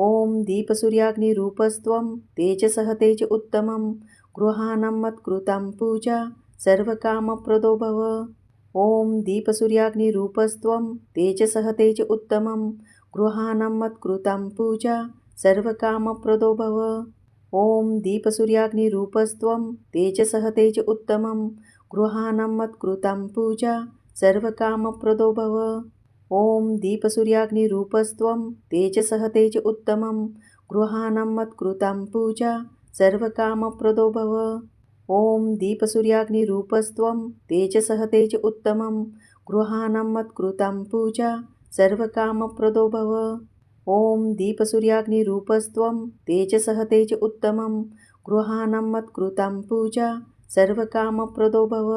ॐ दीपसूर्याग्निरूपस्त्वं तेजसः तेज उत्तमं गृहाणं मत्कृतं पूजा सर्वकामप्रदो भव। ॐ दीपसूर्याग्निरूपस्त्वं तेजसः तेज उत्तमं गृहाणं मत्कृतं पूजा सर्वकामप्रदो भव। ॐ दीपसूर्याग्निरूपस्त्वं तेजसः तेज उत्तमं गृहाणं मत्कृतं पूजा सर्वकामप्रदो भव। ॐ दीपसूर्याग्निरूपस्त्वं तेजसः तेज उत्तमं गृहाणं मत्कृतं पूजा सर्वकामप्रदो भव। ॐ दीपसूर्याग्निरूपस्त्वं तेजसः तेज उत्तमं गृहाणं मत्कृतं पूजा सर्वकामप्रदो भव। ॐ दीपसूर्याग्निरूपस्त्वं तेजसः तेज उत्तमं गृहाणं मत्कृतं पूजा सर्वकामप्रदो भव।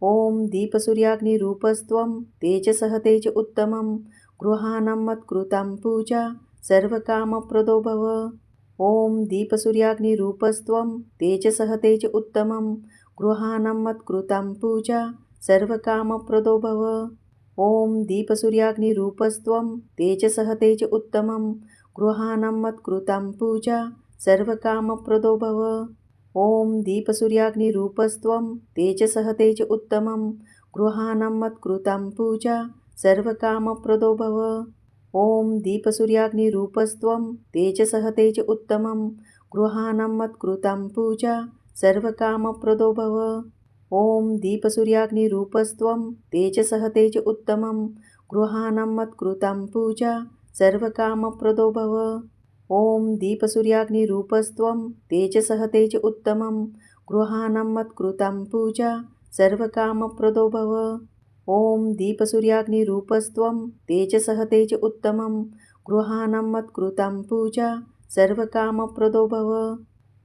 ॐ दीपसूर्याग्निरूपस्त्वं तेजसः तेज उत्तमं गृहाणं मत्कृतं पूजा सर्वकामप्रदो भव। ॐ दीपसूर्याग्निरूपस्त्वं तेजसः तेज उत्तमं गृहाणं मत्कृतं पूजा सर्वकामप्रदो भव। ॐ दीपसूर्याग्निरूपस्त्वं तेजसः तेज उत्तमं गृहाणं मत्कृतं पूजा सर्वकामप्रदो भव। ॐ दीपसूर्याग्निरूपस्त्वं तेजसः तेज उत्तमं गृहाणं मत्कृतं पूजा सर्वकामप्रदो भव। ॐ दीपसूर्याग्निरूपस्त्वं तेजसः तेज उत्तमं गृहाणं मत्कृतं पूजा सर्वकामप्रदो भव। ॐ दीपसूर्याग्निरूपस्त्वं तेजसः तेज उत्तमं गृहाणं मत्कृतं पूजा सर्वकामप्रदो भव। ॐ दीपसूर्याग्निरूपस्त्वं तेजसः तेज उत्तमं गृहाणं मत्कृतं पूजा सर्वकामप्रदो भव। ॐ दीपसूर्याग्निरूपस्त्वं तेजसः तेज उत्तमं गृहाणं मत्कृतं पूजा सर्वकामप्रदो भव।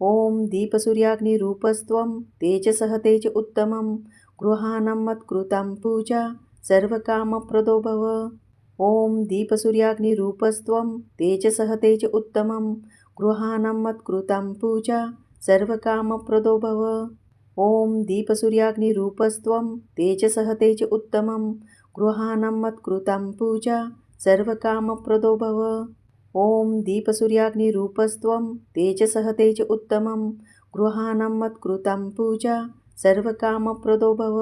ॐ दीपसूर्याग्निरूपस्त्वं तेजसः तेज उत्तमं गृहाणं मत्कृतं पूजा सर्वकामप्रदो भव। ॐ दीपसूर्याग्निरूपस्त्वं तेजसः तेज उत्तमं गृहाणं मत्कृतं पूजा सर्वकामप्रदो भव। ॐ दीपसूर्याग्निरूपस्त्वं तेजसः तेज उत्तमं गृहाणं मत्कृतं पूजा सर्वकामप्रदो भव। ॐ दीपसूर्याग्निरूपस्त्वं तेजसः तेज उत्तमं गृहाणं मत्कृतं पूजा सर्वकामप्रदो भव।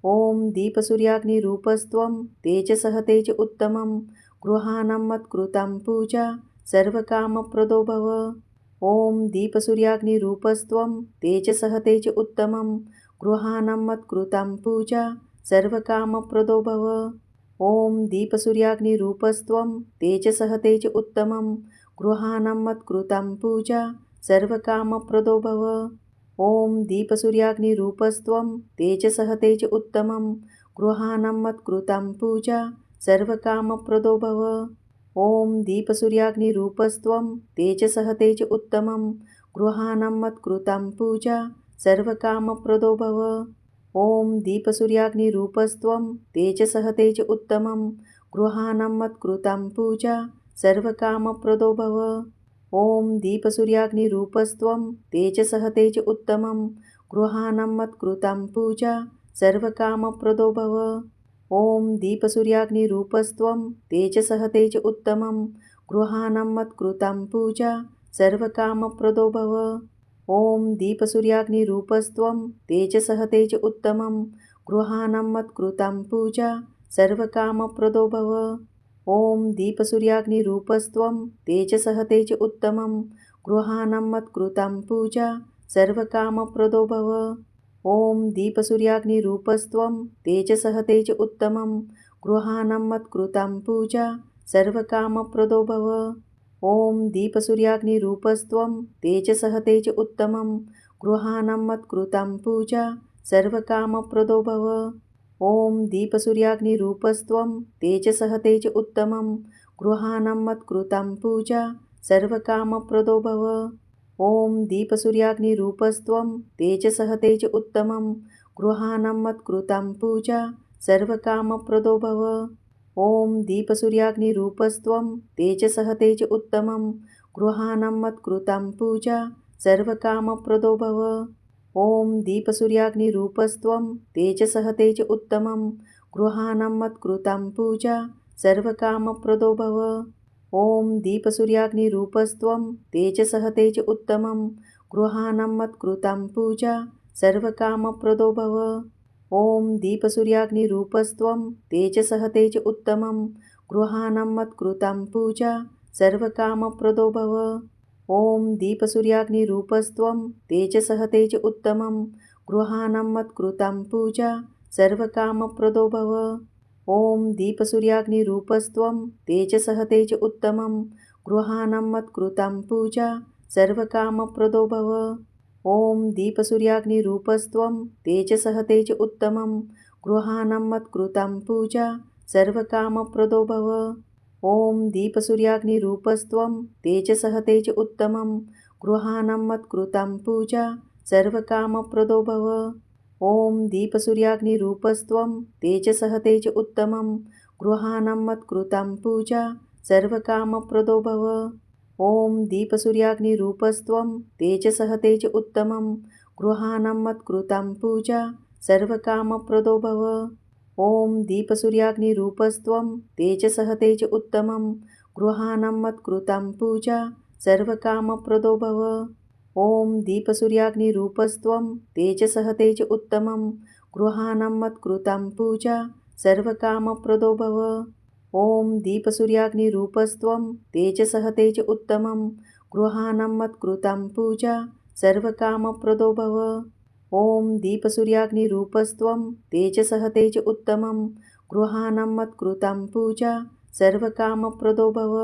ॐ दीपसूर्याग्निरूपस्त्वं तेजसः तेज उत्तमं गृहाणं मत्कृतं पूजा सर्वकामप्रदो भव। ॐ दीपसूर्याग्निरूपस्त्वं तेजसः तेज उत्तमं गृहाणं मत्कृतं पूजा सर्वकामप्रदो भव। ॐ दीपसूर्याग्निरूपस्त्वं तेजसः तेज उत्तमं गृहाणं मत्कृतं पूजा सर्वकामप्रदो भव। ॐ दीपसूर्याग्निरूपस्त्वं तेजसः तेज उत्तमं गृहाणं मत्कृतं पूजा सर्वकामप्रदो भव। ॐ दीपसूर्याग्निरूपस्त्वं तेजसः तेज उत्तमं गृहाणं मत्कृतं पूजा सर्वकामप्रदो भव। ॐ दीपसूर्याग्निरूपस्त्वं तेजसः तेज उत्तमं गृहाणं मत्कृतं पूजा सर्वकामप्रदो भव। ॐ दीपसूर्याग्निरूपस्त्वं तेजसः तेज उत्तमं गृहाणं मत्कृतं पूजा सर्वकामप्रदो भव। ॐ दीपसूर्याग्निरूपस्त्वं तेजसः तेज उत्तमं गृहाणं मत्कृतं पूजा सर्वकामप्रदो भव। ॐ दीपसूर्याग्निरूपस्त्वं तेजसः तेज उत्तमं गृहाणं मत्कृतं पूजा सर्वकामप्रदो भव। ॐ दीपसूर्याग्निरूपस्त्वं तेजसः तेज उत्तमं गृहाणं मत्कृतं पूजा सर्वकामप्रदो भव। ॐ दीपसूर्याग्निरूपस्त्वं तेजसः तेज उत्तमं गृहाणं मत्कृतं पूजा सर्वकामप्रदो भव। ॐ दीपसूर्याग्निरूपस्त्वं तेजसः तेज उत्तमं गृहाणं मत्कृतं पूजा सर्वकामप्रदो भव। ॐ दीपसूर्याग्निरूपस्त्वं तेजसः तेज उत्तमं गृहाणं मत्कृतं पूजा सर्वकामप्रदो भव। ॐ दीपसूर्याग्निरूपस्त्वं तेजसः तेज उत्तमं गृहाणं मत्कृतं पूजा सर्वकामप्रदो भव। ॐ दीपसूर्याग्निरूपस्त्वं तेजसः तेज उत्तमं गृहाणं मत्कृतं पूजा सर्वकामप्रदो भव। ॐ दीपसूर्याग्निरूपस्त्वं तेजसः तेज उत्तमं गृहाणं मत्कृतं पूजा सर्वकामप्रदो भव। ॐ दीपसूर्याग्निरूपस्त्वं तेजसः तेज उत्तमं गृहाणं मत्कृतं पूजा सर्वकामप्रदो भव। ॐ दीपसूर्याग्निरूपस्त्वं तेजसः तेज उत्तमं गृहाणं मत्कृतं पूजा सर्वकामप्रदो भव। ॐ दीपसूर्याग्निरूपस्त्वं तेजसः तेज उत्तमं गृहाणं मत्कृतं पूजा सर्वकामप्रदो भव। ॐ दीपसूर्याग्निरूपस्त्वं तेजसः तेज उत्तमं गृहाणं मत्कृतं पूजा सर्वकामप्रदो भव। ॐ दीपसूर्याग्निरूपस्त्वं तेजसः तेज उत्तमं गृहाणं मत्कृतं पूजा सर्वकामप्रदो भव। ॐ दीपसूर्याग्निरूपस्त्वं तेजसः तेज उत्तमं गृहाणं मत्कृतं पूजा सर्वकामप्रदो भव। ॐ दीपसूर्याग्निरूपस्त्वं तेजसः तेज उत्तमं गृहाणं मत्कृतं पूजा सर्वकामप्रदो भव। ॐ दीपसूर्याग्निरूपस्त्वं तेजसः तेज उत्तमं गृहाणं मत्कृतं पूजा सर्वकामप्रदो भव। ॐ दीपसूर्याग्निरूपस्त्वं तेजसः तेज उत्तमं गृहाणं मत्कृतं पूजा सर्वकामप्रदो भव। ॐ दीपसूर्याग्निरूपस्त्वं तेजसः तेज उत्तमं गृहाणं मत्कृतं पूजा सर्वकामप्रदो भव। ॐ दीपसूर्याग्निरूपस्त्वं तेजसः तेज उत्तमं गृहाणं मत्कृतं पूजा सर्वकामप्रदो भव। ॐ दीपसूर्याग्निरूपस्त्वं तेजसः तेज उत्तमं गृहाणं मत्कृतं पूजा सर्वकामप्रदो भव।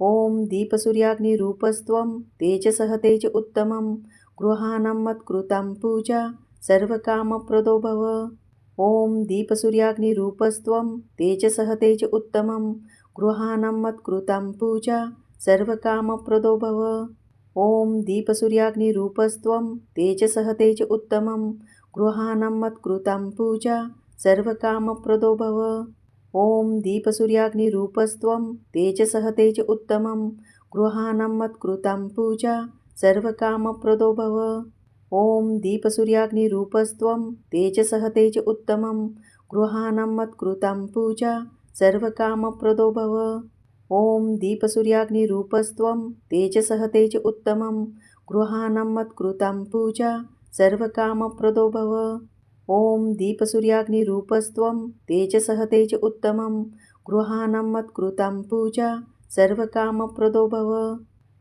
ॐ दीपसूर्याग्निरूपस्त्वं तेजसः तेज उत्तमं गृहाणं मत्कृतं पूजा सर्वकामप्रदो भव। ॐ दीपसूर्याग्निरूपस्त्वं तेजसः तेज उत्तमं गृहाणं मत्कृतं पूजा सर्वकामप्रदो भव। ॐ दीपसूर्याग्निरूपस्त्वं तेजसः तेज उत्तमं गृहाणं मत्कृतं पूजा सर्वकामप्रदो भव। ॐ दीपसूर्याग्निरूपस्त्वं तेजसः तेज उत्तमं गृहाणं मत्कृतं पूजा सर्वकामप्रदो भव। ॐ दीपसूर्याग्निरूपस्त्वं तेजसः तेज उत्तमं गृहाणं मत्कृतं पूजा सर्वकामप्रदो भव। ॐ दीपसूर्याग्निरूपस्त्वं तेजसः तेज उत्तमं गृहाणं मत्कृतं पूजा सर्वकामप्रदो भव। ॐ दीपसूर्याग्निरूपस्त्वं तेजसः तेज उत्तमं गृहाणं मत्कृतं पूजा सर्वकामप्रदो भव।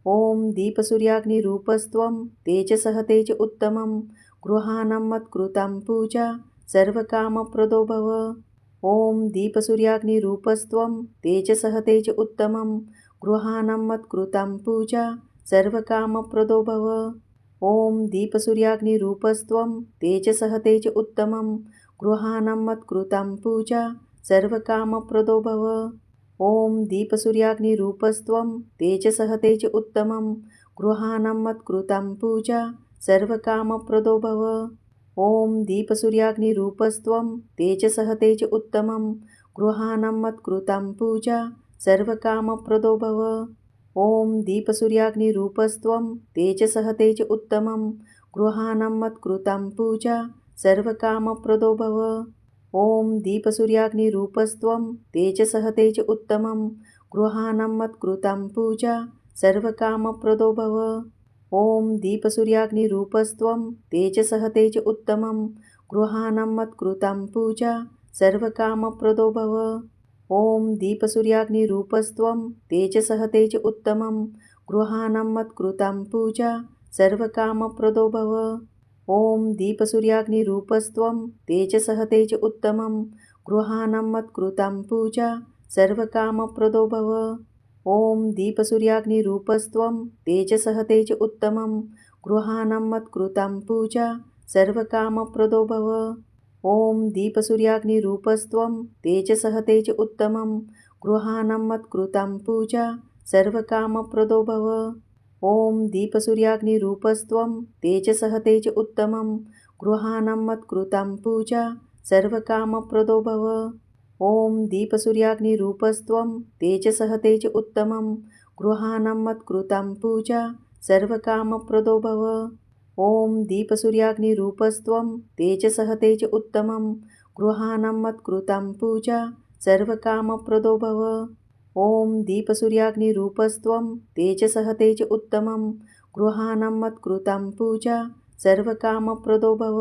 ॐ दीपसूर्याग्निरूपस्त्वं तेजसः तेज उत्तमं गृहाणं मत्कृतं पूजा सर्वकामप्रदो भव। ॐ दीपसूर्याग्निरूपस्त्वं तेजसः तेज उत्तमं गृहाणं मत्कृतं पूजा सर्वकामप्रदो भव। ॐ दीपसूर्याग्निरूपस्त्वं तेजसः तेज उत्तमं गृहाणं मत्कृतं पूजा सर्वकामप्रदो भव। ॐ दीपसूर्याग्निरूपस्त्वं तेजसः तेज उत्तमं गृहाणं मत्कृतं पूजा सर्वकामप्रदो भव। ॐ दीपसूर्याग्निरूपस्त्वं तेजसः तेज उत्तमं गृहाणं मत्कृतं पूजा सर्वकामप्रदो भव। ॐ दीपसूर्याग्निरूपस्त्वं तेजसः तेज उत्तमं गृहाणं मत्कृतं पूजा सर्वकामप्रदो भव। ॐ दीपसूर्याग्निरूपस्त्वं तेजसः तेज उत्तमं गृहाणं मत्कृतं पूजा सर्वकामप्रदो भव। ॐ दीपसूर्याग्निरूपस्त्वं तेजसः तेज उत्तमं गृहाणं मत्कृतं पूजा सर्वकामप्रदो भव। ॐ दीपसूर्याग्निरूपस्त्वं तेजसः तेज उत्तमं गृहाणं मत्कृतं पूजा सर्वकामप्रदो भव। ॐ दीपसूर्याग्निरूपस्त्वं तेजसः तेज उत्तमं गृहाणं मत्कृतं पूजा सर्वकामप्रदो भव। ॐ दीपसूर्याग्निरूपस्त्वं तेजसः तेज उत्तमं गृहाणं मत्कृतं पूजा सर्वकामप्रदो भव। ॐ दीपसूर्याग्निरूपस्त्वं तेजसः तेज उत्तमं गृहाणं मत्कृतं पूजा सर्वकामप्रदो भव। ॐ दीपसूर्याग्निरूपस्त्वं तेजसः तेज उत्तमं गृहाणं मत्कृतं पूजा सर्वकामप्रदो भव। ॐ दीपसूर्याग्निरूपस्त्वं तेजसः तेज उत्तमं गृहाणं मत्कृतं पूजा सर्वकामप्रदो भव। ॐ दीपसूर्याग्निरूपस्त्वं तेजसः तेज उत्तमं गृहाणं मत्कृतं पूजा सर्वकामप्रदो भव। ॐ दीपसूर्याग्निरूपस्त्वं तेजसः तेज उत्तमं गृहाणं मत्कृतं पूजा सर्वकामप्रदो भव।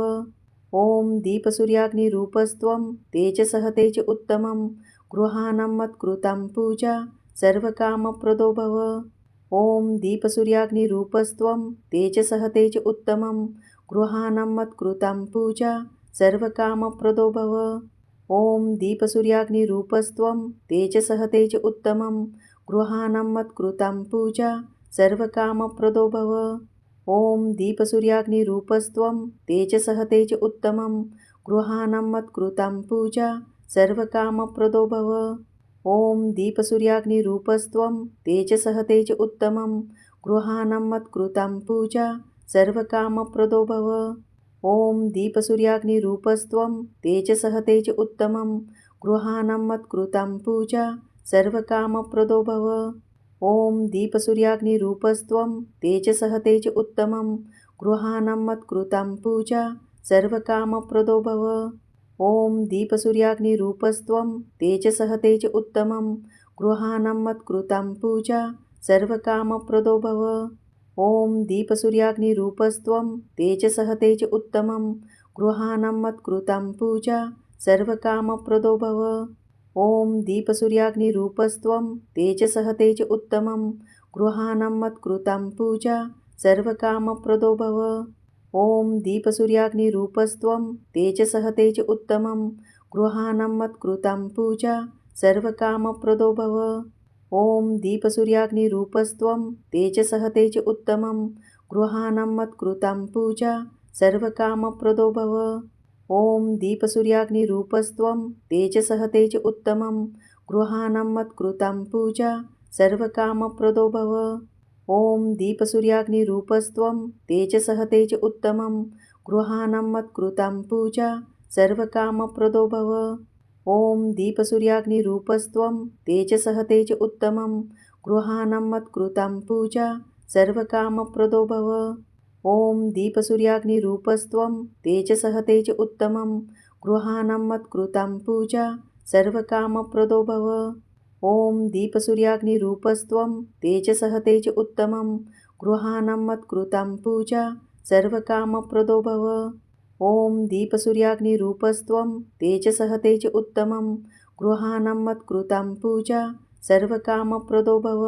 ॐ दीपसूर्याग्निरूपस्त्वं तेजसः तेज उत्तमं गृहाणं मत्कृतं पूजा सर्वकामप्रदो भव। ॐ दीपसूर्याग्निरूपस्त्वं तेजसः तेज उत्तमं गृहाणं मत्कृतं पूजा सर्वकामप्रदो भव। ॐ दीपसूर्याग्निरूपस्त्वं तेजसः तेज उत्तमं गृहाणं मत्कृतं पूजा सर्वकामप्रदो भव। ॐ दीपसूर्याग्निरूपस्त्वं तेजसः तेज उत्तमं गृहाणं मत्कृतं पूजा सर्वकामप्रदो भव। ॐ दीपसूर्याग्निरूपस्त्वं तेजसः तेज उत्तमं गृहाणं मत्कृतं पूजा सर्वकामप्रदो भव। ॐ दीपसूर्याग्निरूपस्त्वं तेजसः तेज उत्तमं गृहाणं मत्कृतं पूजा सर्वकामप्रदो भव। ॐ दीपसूर्याग्निरूपस्त्वं तेजसः तेज उत्तमं गृहाणं मत्कृतं पूजा सर्वकामप्रदो भव। ॐ दीपसूर्याग्निरूपस्त्वं तेजसः तेज उत्तमं गृहाणं मत्कृतं पूजा सर्वकामप्रदो भव। ॐ दीपसूर्याग्निरूपस्त्वं तेजसः तेज उत्तमं गृहाणं मत्कृतं पूजा सर्वकामप्रदो भव। ॐ दीपसूर्याग्निरूपस्त्वं तेजसः तेज उत्तमं गृहाणं मत्कृतं पूजा सर्वकामप्रदो भव। ॐ दीपसूर्याग्निरूपस्त्वं तेजसः तेज उत्तमं गृहाणं मत्कृतं पूजा सर्वकामप्रदो भव। ॐ दीपसूर्याग्निरूपस्त्वं तेजसः तेज उत्तमं गृहाणं मत्कृतं पूजा सर्वकामप्रदो भव। ॐ दीपसूर्याग्निरूपस्त्वं तेजसः तेज उत्तमं गृहाणं मत्कृतं पूजा सर्वकामप्रदो भव। ॐ दीपसूर्याग्निरूपस्त्वं तेजसः तेज उत्तमं गृहाणं मत्कृतं पूजा सर्वकामप्रदो भव। ॐ दीपसूर्याग्निरूपस्त्वं तेजसः तेज उत्तमं गृहाणं मत्कृतं पूजा सर्वकामप्रदो भव। ॐ दीपसूर्याग्निरूपस्त्वं तेजसः तेज उत्तमं गृहाणं मत्कृतं पूजा सर्वकामप्रदो भव। ॐ दीपसूर्याग्निरूपस्त्वं तेजसः तेज उत्तमं गृहाणं मत्कृतं पूजा सर्वकामप्रदो भव। ॐ दीपसूर्याग्निरूपस्त्वं तेजसः तेज उत्तमं गृहाणं मत्कृतं पूजा सर्वकामप्रदो भव।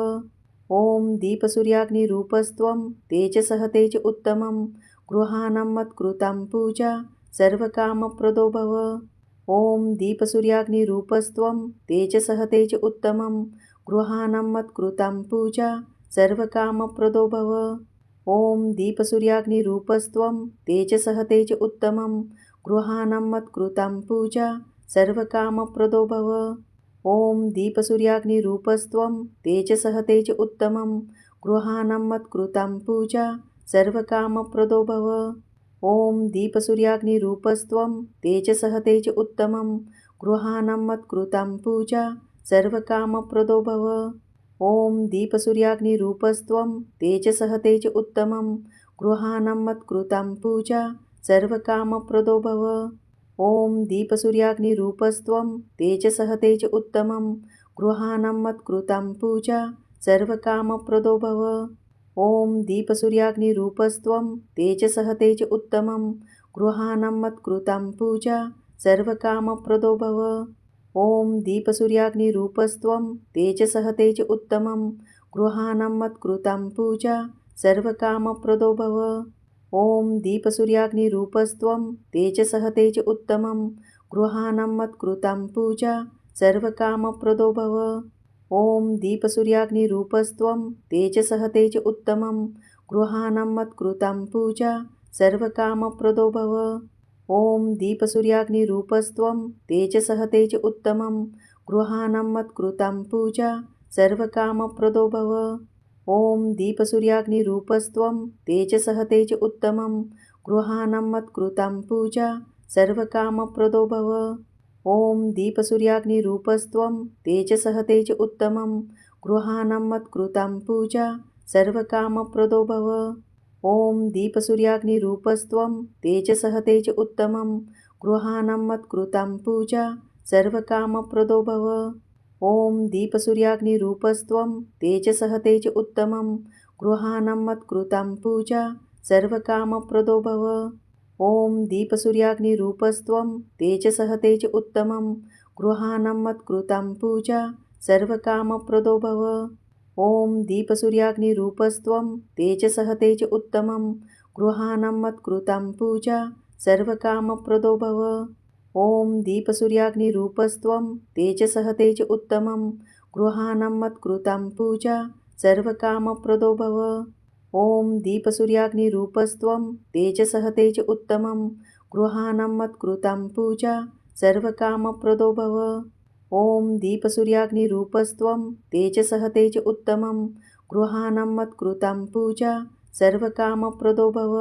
ॐ दीपसूर्याग्निरूपस्त्वं तेजसः तेज उत्तमं गृहाणं मत्कृतं पूजा सर्वकामप्रदो भव। ॐ दीपसूर्याग्निरूपस्त्वं तेजसः तेज उत्तमं गृहाणं मत्कृतं पूजा सर्वकामप्रदो भव। ॐ दीपसूर्याग्निरूपस्त्वं तेजसः तेज उत्तमं गृहाणं मत्कृतं पूजा सर्वकामप्रदो भव। ॐ दीपसूर्याग्निरूपस्त्वं तेजसः तेज उत्तमं गृहाणं मत्कृतं पूजा सर्वकामप्रदो भव। ॐ दीपसूर्याग्निरूपस्त्वं तेजसः तेज उत्तमं गृहाणं मत्कृतं पूजा सर्वकामप्रदो भव। ॐ दीपसूर्याग्निरूपस्त्वं तेजसः तेज उत्तमं गृहाणं मत्कृतं पूजा सर्वकामप्रदो भव। ॐ दीपसूर्याग्निरूपस्त्वं तेजसः तेज उत्तमं गृहाणं मत्कृतं पूजा सर्वकामप्रदो भव। ॐ दीपसूर्याग्निरूपस्त्वं तेजसः तेज उत्तमं गृहाणं मत्कृतं पूजा सर्वकामप्रदो भव। ॐ दीपसूर्याग्निरूपस्त्वं तेजसः तेज उत्तमं गृहाणं मत्कृतं पूजा सर्वकामप्रदो भव। ॐ दीपसूर्याग्निरूपस्त्वं तेजसः तेज उत्तमं गृहाणं मत्कृतं पूजा सर्वकामप्रदो भव। ॐ दीपसूर्याग्निरूपस्त्वं तेजसः तेज उत्तमं गृहाणं मत्कृतं पूजा सर्वकामप्रदो भव। ॐ दीपसूर्याग्निरूपस्त्वं तेजसः तेज उत्तमं गृहाणं मत्कृतं पूजा सर्वकामप्रदो भव। ॐ दीपसूर्याग्निरूपस्त्वं तेजसः तेज उत्तमं गृहाणं मत्कृतं पूजा सर्वकामप्रदो भव। ॐ दीपसूर्याग्निरूपस्त्वं तेजसः तेज उत्तमं गृहाणं मत्कृतं पूजा सर्वकामप्रदो भव। ॐ दीपसूर्याग्निरूपस्त्वं तेजसः तेज उत्तमं गृहाणं मत्कृतं पूजा सर्वकामप्रदो भव। ॐ दीपसूर्याग्निरूपस्त्वं तेजसः तेज उत्तमं गृहाणं मत्कृतं पूजा सर्वकामप्रदो भव। ॐ दीपसूर्याग्निरूपस्त्वं तेजसः तेज उत्तमं गृहाणं मत्कृतं पूजा सर्वकामप्रदो भव। ॐ दीपसूर्याग्निरूपस्त्वं तेजसः तेज उत्तमं गृहाणं मत्कृतं पूजा सर्वकामप्रदो भव। ॐ दीपसूर्याग्निरूपस्त्वं तेजसः तेज उत्तमं गृहाणं मत्कृतं पूजा सर्वकामप्रदो भव। ॐ दीपसूर्याग्निरूपस्त्वं तेजसः तेज उत्तमं गृहाणं मत्कृतं पूजा सर्वकामप्रदो भव। ॐ दीपसूर्याग्निरूपस्त्वं तेजसः तेज उत्तमं गृहाणं मत्कृतं पूजा सर्वकामप्रदो भव।